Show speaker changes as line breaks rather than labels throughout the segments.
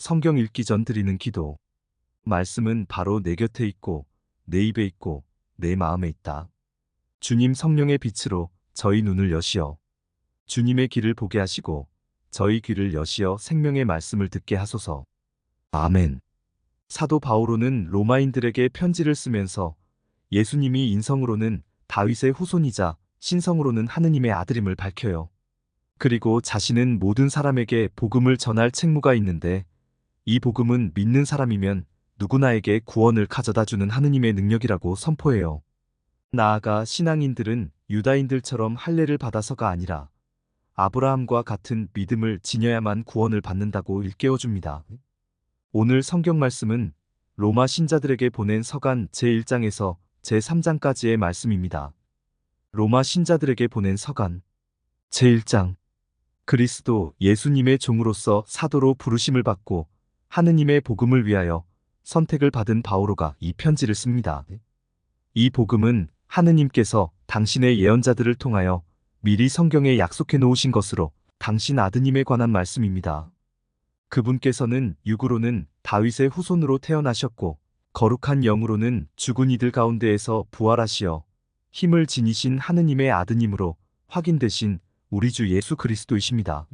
성경 읽기 전 드리는 기도. 말씀은 바로 내 곁에 있고, 내 입에 있고, 내 마음에 있다. 주님 성령의 빛으로 저희 눈을 여시어 주님의 길을 보게 하시고, 저희 귀를 여시어 생명의 말씀을 듣게 하소서. 아멘. 사도 바오로는 로마인들에게 편지를 쓰면서 예수님이 인성으로는 다윗의 후손이자 신성으로는 하느님의 아들임을 밝혀요. 그리고 자신은 모든 사람에게 복음을 전할 책무가 있는데, 이 복음은 믿는 사람이면 누구나에게 구원을 가져다주는 하느님의 능력이라고 선포해요. 나아가 신앙인들은 유다인들처럼 할례를 받아서가 아니라 아브라함과 같은 믿음을 지녀야만 구원을 받는다고 일깨워줍니다. 오늘 성경 말씀은 로마 신자들에게 보낸 서간 제1장에서 제3장까지의 말씀입니다. 로마 신자들에게 보낸 서간 제1장. 그리스도 예수님의 종으로서 사도로 부르심을 받고 하느님의 복음을 위하여 선택을 받은 바오로가 이 편지를 씁니다. 이 복음은 하느님께서 당신의 예언자들을 통하여 미리 성경에 약속해 놓으신 것으로 당신 아드님에 관한 말씀입니다. 그분께서는 육으로는 다윗의 후손으로 태어나셨고, 거룩한 영으로는 죽은 이들 가운데에서 부활하시어 힘을 지니신 하느님의 아드님으로 확인되신 우리 주 예수 그리스도이십니다.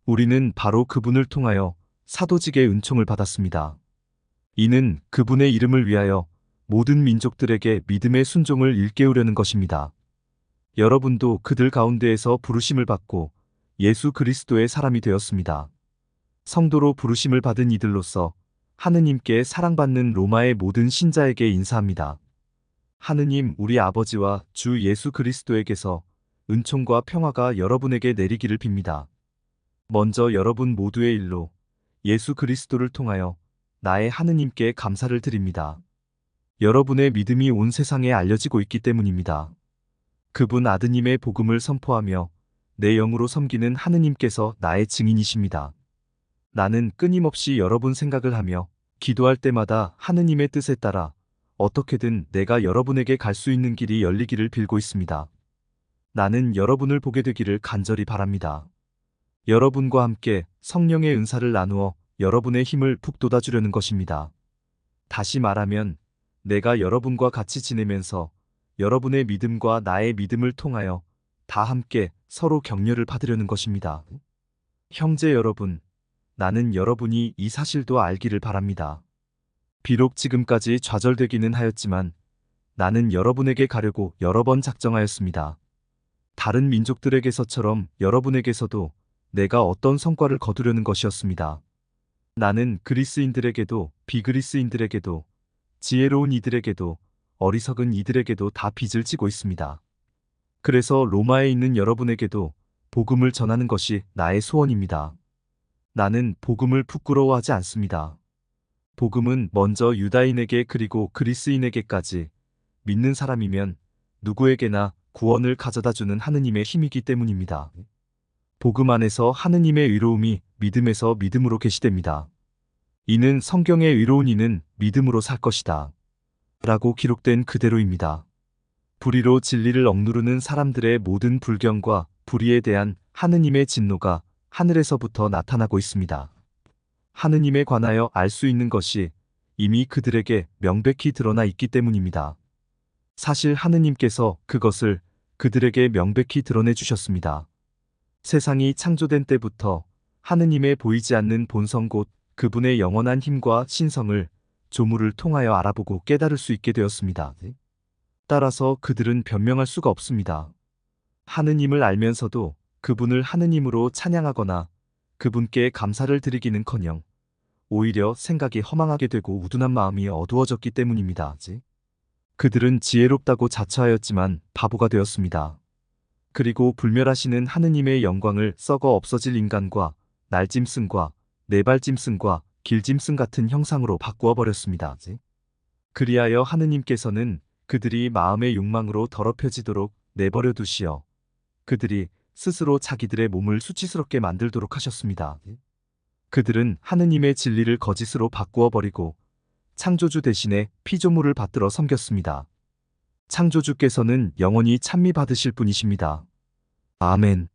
우리는 바로 그분을 통하여 사도직의 은총을 받았습니다. 이는 그분의 이름을 위하여 모든 민족들에게 믿음의 순종을 일깨우려는 것입니다. 여러분도 그들 가운데에서 부르심을 받고 예수 그리스도의 사람이 되었습니다. 성도로 부르심을 받은 이들로서 하느님께 사랑받는 로마의 모든 신자에게 인사합니다. 하느님 우리 아버지와 주 예수 그리스도에게서 은총과 평화가 여러분에게 내리기를 빕니다. 먼저 여러분 모두의 일로 예수 그리스도를 통하여 나의 하느님께 감사를 드립니다. 여러분의 믿음이 온 세상에 알려지고 있기 때문입니다. 그분 아드님의 복음을 선포하며 내 영으로 섬기는 하느님께서 나의 증인이십니다. 나는 끊임없이 여러분 생각을 하며 기도할 때마다 하느님의 뜻에 따라 어떻게든 내가 여러분에게 갈 수 있는 길이 열리기를 빌고 있습니다. 나는 여러분을 보게 되기를 간절히 바랍니다. 여러분과 함께 성령의 은사를 나누어 여러분의 힘을 북돋아주려는 것입니다. 다시 말하면 내가 여러분과 같이 지내면서 여러분의 믿음과 나의 믿음을 통하여 다 함께 서로 격려를 받으려는 것입니다. 형제 여러분, 나는 여러분이 이 사실도 알기를 바랍니다. 비록 지금까지 좌절되기는 하였지만 나는 여러분에게 가려고 여러 번 작정하였습니다. 다른 민족들에게서처럼 여러분에게서도 내가 어떤 성과를 거두려는 것이었습니다. 나는 그리스인들에게도 비그리스인들에게도 지혜로운 이들에게도 어리석은 이들에게도 다 빚을 지고 있습니다. 그래서 로마에 있는 여러분에게도 복음을 전하는 것이 나의 소원입니다. 나는 복음을 부끄러워하지 않습니다. 복음은 먼저 유다인에게 그리고 그리스인에게까지 믿는 사람이면 누구에게나 구원을 가져다주는 하느님의 힘이기 때문입니다. 복음 안에서 하느님의 의로움이 믿음에서 믿음으로 계시됩니다. 이는 성경에 의로운 이는 믿음으로 살 것이다 라고 기록된 그대로입니다. 불의로 진리를 억누르는 사람들의 모든 불경과 불의에 대한 하느님의 진노가 하늘에서부터 나타나고 있습니다. 하느님에 관하여 알 수 있는 것이 이미 그들에게 명백히 드러나 있기 때문입니다. 사실 하느님께서 그것을 그들에게 명백히 드러내 주셨습니다. 세상이 창조된 때부터 하느님의 보이지 않는 본성 곧 그분의 영원한 힘과 신성을 조물을 통하여 알아보고 깨달을 수 있게 되었습니다. 따라서 그들은 변명할 수가 없습니다. 하느님을 알면서도 그분을 하느님으로 찬양하거나 그분께 감사를 드리기는커녕 오히려 생각이 허망하게 되고 우둔한 마음이 어두워졌기 때문입니다. 그들은 지혜롭다고 자처하였지만 바보가 되었습니다. 그리고 불멸하시는 하느님의 영광을 썩어 없어질 인간과 날짐승과 네발짐승과 길짐승 같은 형상으로 바꾸어 버렸습니다. 그리하여 하느님께서는 그들이 마음의 욕망으로 더럽혀지도록 내버려 두시어 그들이 스스로 자기들의 몸을 수치스럽게 만들도록 하셨습니다. 그들은 하느님의 진리를 거짓으로 바꾸어 버리고 창조주 대신에 피조물을 받들어 섬겼습니다. 창조주께서는 영원히 찬미 받으실 분이십니다. 아멘.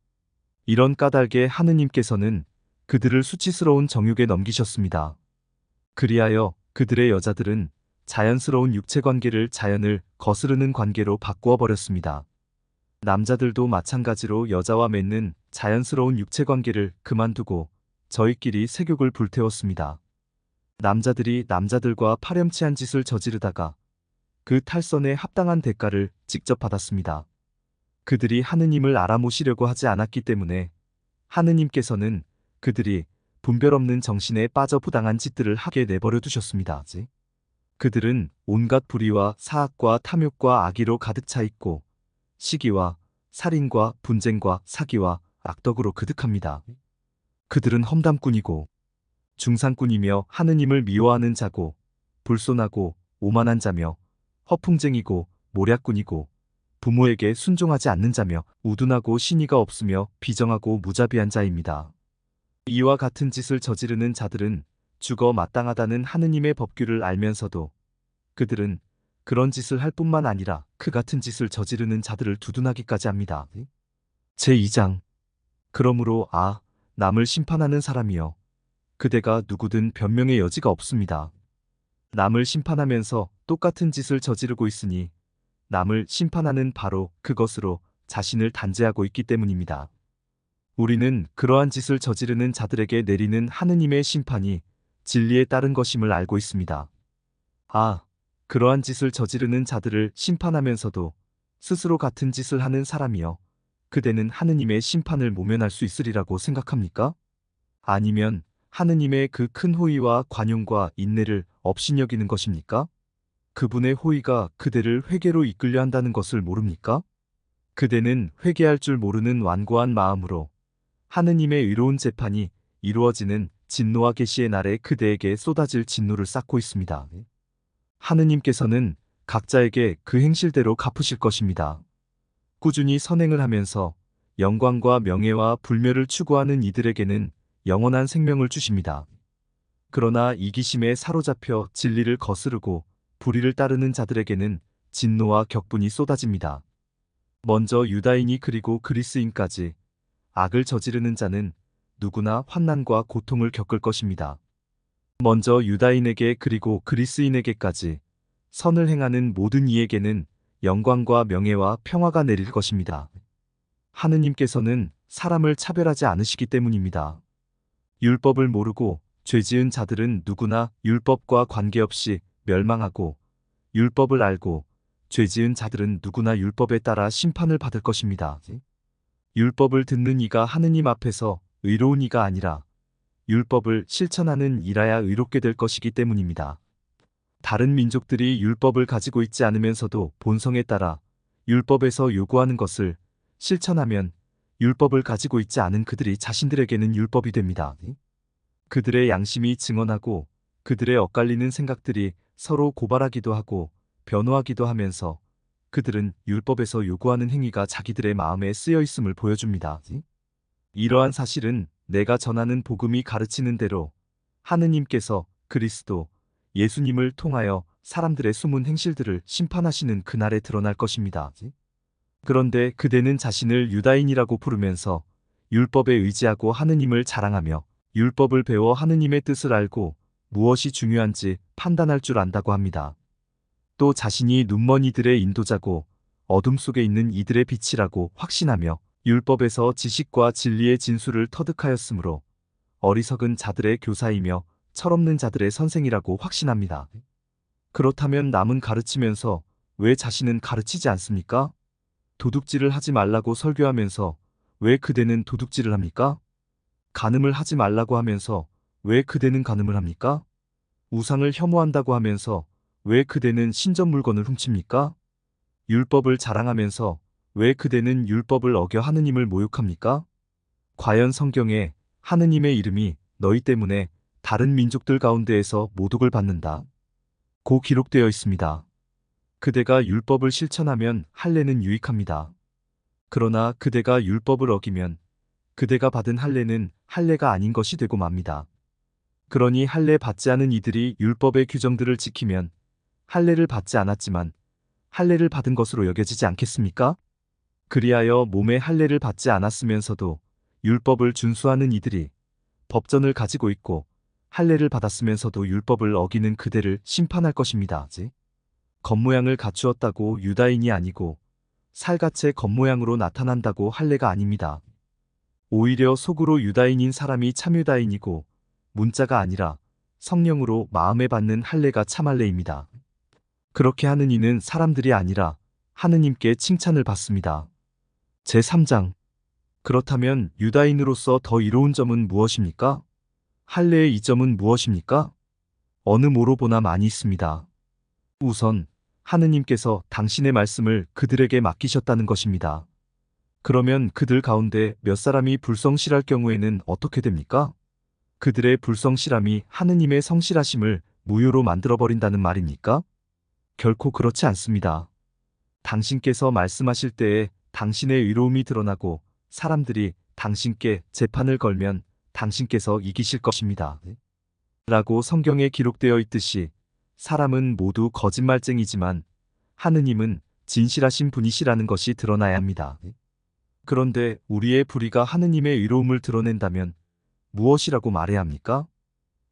이런 까닭에 하느님께서는 그들을 수치스러운 정욕에 넘기셨습니다. 그리하여 그들의 여자들은 자연스러운 육체 관계를 자연을 거스르는 관계로 바꾸어 버렸습니다. 남자들도 마찬가지로 여자와 맺는 자연스러운 육체 관계를 그만두고 저희끼리 색욕을 불태웠습니다. 남자들이 남자들과 파렴치한 짓을 저지르다가 그 탈선에 합당한 대가를 직접 받았습니다. 그들이 하느님을 알아모시려고 하지 않았기 때문에 하느님께서는 그들이 분별 없는 정신에 빠져 부당한 짓들을 하게 내버려 두셨습니다. 그들은 온갖 불의와 사악과 탐욕과 악의로 가득 차 있고 시기와 살인과 분쟁과 사기와 악덕으로 그득합니다. 그들은 험담꾼이고 중상꾼이며 하느님을 미워하는 자고 불손하고 오만한 자며 허풍쟁이고 모략꾼이고 부모에게 순종하지 않는 자며 우둔하고 신의가 없으며 비정하고 무자비한 자입니다. 이와 같은 짓을 저지르는 자들은 죽어 마땅하다는 하느님의 법규를 알면서도 그들은 그런 짓을 할 뿐만 아니라 그 같은 짓을 저지르는 자들을 두둔하기까지 합니다. 제2장 그러므로 남을 심판하는 사람이여 그대가 누구든 변명의 여지가 없습니다. 남을 심판하면서 똑같은 짓을 저지르고 있으니 남을 심판하는 바로 그것으로 자신을 단죄하고 있기 때문입니다. 우리는 그러한 짓을 저지르는 자들에게 내리는 하느님의 심판이 진리에 따른 것임을 알고 있습니다. 그러한 짓을 저지르는 자들을 심판하면서도 스스로 같은 짓을 하는 사람이여 그대는 하느님의 심판을 모면할 수 있으리라고 생각합니까? 아니면 하느님의 그 큰 호의와 관용과 인내를 업신여기는 것입니까? 그분의 호의가 그대를 회개로 이끌려 한다는 것을 모릅니까? 그대는 회개할 줄 모르는 완고한 마음으로 하느님의 의로운 재판이 이루어지는 진노와 계시의 날에 그대에게 쏟아질 진노를 쌓고 있습니다. 하느님께서는 각자에게 그 행실대로 갚으실 것입니다. 꾸준히 선행을 하면서 영광과 명예와 불멸을 추구하는 이들에게는 영원한 생명을 주십니다. 그러나 이기심에 사로잡혀 진리를 거스르고 불의를 따르는 자들에게는 진노와 격분이 쏟아집니다. 먼저 유다인이 그리고 그리스인까지 악을 저지르는 자는 누구나 환난과 고통을 겪을 것입니다. 먼저 유다인에게 그리고 그리스인에게까지 선을 행하는 모든 이에게는 영광과 명예와 평화가 내릴 것입니다. 하느님께서는 사람을 차별하지 않으시기 때문입니다. 율법을 모르고 죄지은 자들은 누구나 율법과 관계없이 멸망하고 율법을 알고 죄지은 자들은 누구나 율법에 따라 심판을 받을 것입니다. 율법을 듣는 이가 하느님 앞에서 의로운 이가 아니라 율법을 실천하는 이라야 의롭게 될 것이기 때문입니다. 다른 민족들이 율법을 가지고 있지 않으면서도 본성에 따라 율법에서 요구하는 것을 실천하면 율법을 가지고 있지 않은 그들이 자신들에게는 율법이 됩니다. 그들의 양심이 증언하고 그들의 엇갈리는 생각들이 서로 고발하기도 하고 변호하기도 하면서 그들은 율법에서 요구하는 행위가 자기들의 마음에 쓰여 있음을 보여줍니다. 이러한 사실은 내가 전하는 복음이 가르치는 대로 하느님께서 그리스도 예수님을 통하여 사람들의 숨은 행실들을 심판하시는 그날에 드러날 것입니다. 그런데 그대는 자신을 유다인이라고 부르면서 율법에 의지하고 하느님을 자랑하며 율법을 배워 하느님의 뜻을 알고 무엇이 중요한지 판단할 줄 안다고 합니다. 또 자신이 눈먼 이들의 인도자고 어둠 속에 있는 이들의 빛이라고 확신하며 율법에서 지식과 진리의 진수를 터득하였으므로 어리석은 자들의 교사이며 철없는 자들의 선생이라고 확신합니다. 그렇다면 남은 가르치면서 왜 자신은 가르치지 않습니까? 도둑질을 하지 말라고 설교하면서 왜 그대는 도둑질을 합니까? 간음을 하지 말라고 하면서 왜 그대는 간음을 합니까? 우상을 혐오한다고 하면서 왜 그대는 신전 물건을 훔칩니까? 율법을 자랑하면서 왜 그대는 율법을 어겨 하느님을 모욕합니까? 과연 성경에 하느님의 이름이 너희 때문에 다른 민족들 가운데에서 모독을 받는다 고 기록되어 있습니다. 그대가 율법을 실천하면 할례는 유익합니다. 그러나 그대가 율법을 어기면 그대가 받은 할례는 할례가 아닌 것이 되고 맙니다. 그러니 할례 받지 않은 이들이 율법의 규정들을 지키면 할례를 받지 않았지만 할례를 받은 것으로 여겨지지 않겠습니까? 그리하여 몸에 할례를 받지 않았으면서도 율법을 준수하는 이들이 법전을 가지고 있고 할례를 받았으면서도 율법을 어기는 그대를 심판할 것입니다. 겉모양을 갖추었다고 유다인이 아니고 살갗의 겉모양으로 나타난다고 할례가 아닙니다. 오히려 속으로 유다인인 사람이 참유다인이고 문자가 아니라 성령으로 마음에 받는 할례가 참할례입니다. 그렇게 하는 이는 사람들이 아니라 하느님께 칭찬을 받습니다. 제3장. 그렇다면 유다인으로서 더 이로운 점은 무엇입니까? 할례의 이점은 무엇입니까? 어느 모로 보나 많이 있습니다. 우선 하느님께서 당신의 말씀을 그들에게 맡기셨다는 것입니다. 그러면 그들 가운데 몇 사람이 불성실할 경우에는 어떻게 됩니까? 그들의 불성실함이 하느님의 성실하심을 무효로 만들어버린다는 말입니까? 결코 그렇지 않습니다. 당신께서 말씀하실 때에 당신의 의로움이 드러나고 사람들이 당신께 재판을 걸면 당신께서 이기실 것입니다. 라고 성경에 기록되어 있듯이 사람은 모두 거짓말쟁이지만 하느님은 진실하신 분이시라는 것이 드러나야 합니다. 그런데 우리의 불의가 하느님의 의로움을 드러낸다면 무엇이라고 말해야 합니까?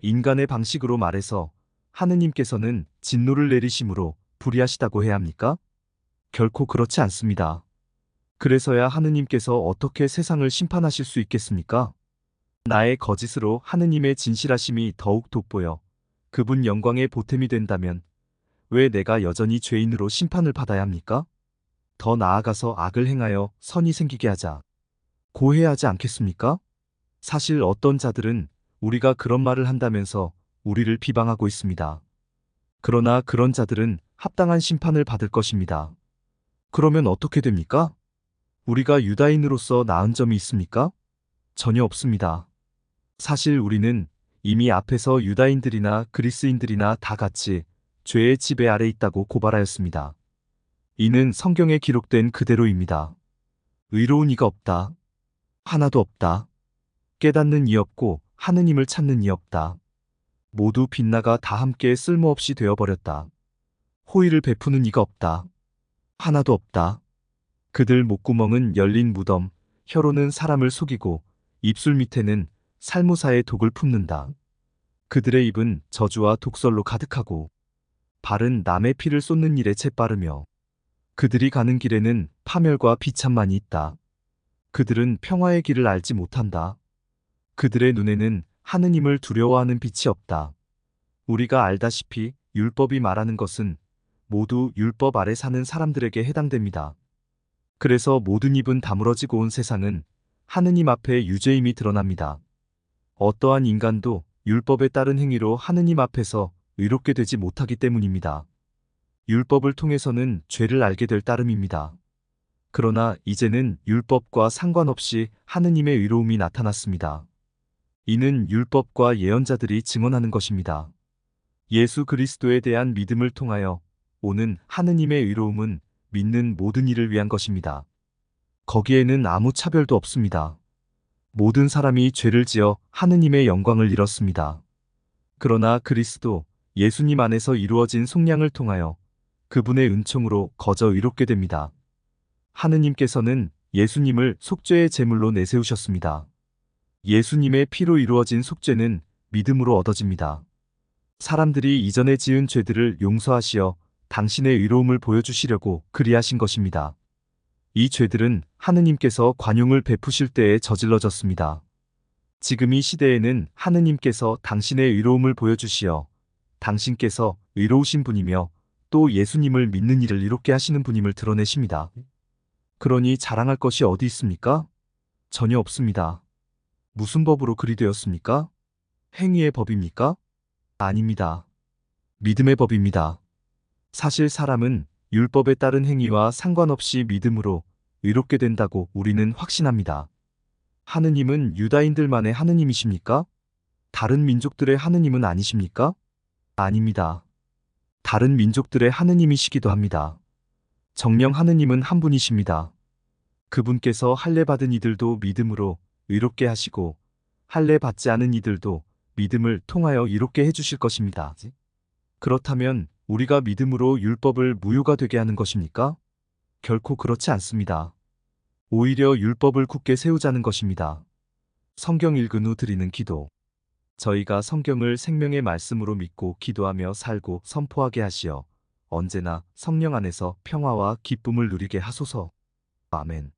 인간의 방식으로 말해서 하느님께서는 진노를 내리심으로 불의하시다고 해야 합니까? 결코 그렇지 않습니다. 그래서야 하느님께서 어떻게 세상을 심판하실 수 있겠습니까? 나의 거짓으로 하느님의 진실하심이 더욱 돋보여 그분 영광의 보탬이 된다면 왜 내가 여전히 죄인으로 심판을 받아야 합니까? 더 나아가서 악을 행하여 선이 생기게 하자. 고해야 하지 않겠습니까? 사실 어떤 자들은 우리가 그런 말을 한다면서 우리를 비방하고 있습니다. 그러나 그런 자들은 합당한 심판을 받을 것입니다. 그러면 어떻게 됩니까? 우리가 유다인으로서 나은 점이 있습니까? 전혀 없습니다. 사실 우리는 이미 앞에서 유다인들이나 그리스인들이나 다 같이 죄의 지배 아래 있다고 고발하였습니다. 이는 성경에 기록된 그대로입니다. 의로운 이가 없다. 하나도 없다. 깨닫는 이 없고 하느님을 찾는 이 없다. 모두 빗나가 다 함께 쓸모없이 되어버렸다. 호의를 베푸는 이가 없다. 하나도 없다. 그들 목구멍은 열린 무덤, 혀로는 사람을 속이고 입술 밑에는 살무사의 독을 품는다. 그들의 입은 저주와 독설로 가득하고 발은 남의 피를 쏟는 일에 재빠르며 그들이 가는 길에는 파멸과 비참만이 있다. 그들은 평화의 길을 알지 못한다. 그들의 눈에는 하느님을 두려워하는 빛이 없다. 우리가 알다시피 율법이 말하는 것은 모두 율법 아래 사는 사람들에게 해당됩니다. 그래서 모든 입은 다물어지고 온 세상은 하느님 앞에 유죄임이 드러납니다. 어떠한 인간도 율법에 따른 행위로 하느님 앞에서 의롭게 되지 못하기 때문입니다. 율법을 통해서는 죄를 알게 될 따름입니다. 그러나 이제는 율법과 상관없이 하느님의 의로움이 나타났습니다. 이는 율법과 예언자들이 증언하는 것입니다. 예수 그리스도에 대한 믿음을 통하여 오는 하느님의 의로움은 믿는 모든 이를 위한 것입니다. 거기에는 아무 차별도 없습니다. 모든 사람이 죄를 지어 하느님의 영광을 잃었습니다. 그러나 그리스도 예수님 안에서 이루어진 속량을 통하여 그분의 은총으로 거저 의롭게 됩니다. 하느님께서는 예수님을 속죄의 제물로 내세우셨습니다. 예수님의 피로 이루어진 속죄는 믿음으로 얻어집니다. 사람들이 이전에 지은 죄들을 용서하시어 당신의 의로움을 보여주시려고 그리하신 것입니다. 이 죄들은 하느님께서 관용을 베푸실 때에 저질러졌습니다. 지금 이 시대에는 하느님께서 당신의 의로움을 보여주시어 당신께서 의로우신 분이며 또 예수님을 믿는 이를 이롭게 하시는 분임을 드러내십니다. 그러니 자랑할 것이 어디 있습니까? 전혀 없습니다. 무슨 법으로 그리 되었습니까? 행위의 법입니까? 아닙니다. 믿음의 법입니다. 사실 사람은 율법에 따른 행위와 상관없이 믿음으로 의롭게 된다고 우리는 확신합니다. 하느님은 유다인들만의 하느님이십니까? 다른 민족들의 하느님은 아니십니까? 아닙니다. 다른 민족들의 하느님이시기도 합니다. 정령 하느님은 한 분이십니다. 그분께서 할례 받은 이들도 믿음으로 의롭게 하시고 할례 받지 않은 이들도 믿음을 통하여 이롭게 해주실 것입니다. 그렇다면 우리가 믿음으로 율법을 무효가 되게 하는 것입니까? 결코 그렇지 않습니다. 오히려 율법을 굳게 세우자는 것입니다. 성경 읽은 후 드리는 기도. 저희가 성경을 생명의 말씀으로 믿고 기도하며 살고 선포하게 하시어 언제나 성령 안에서 평화와 기쁨을 누리게 하소서. 아멘.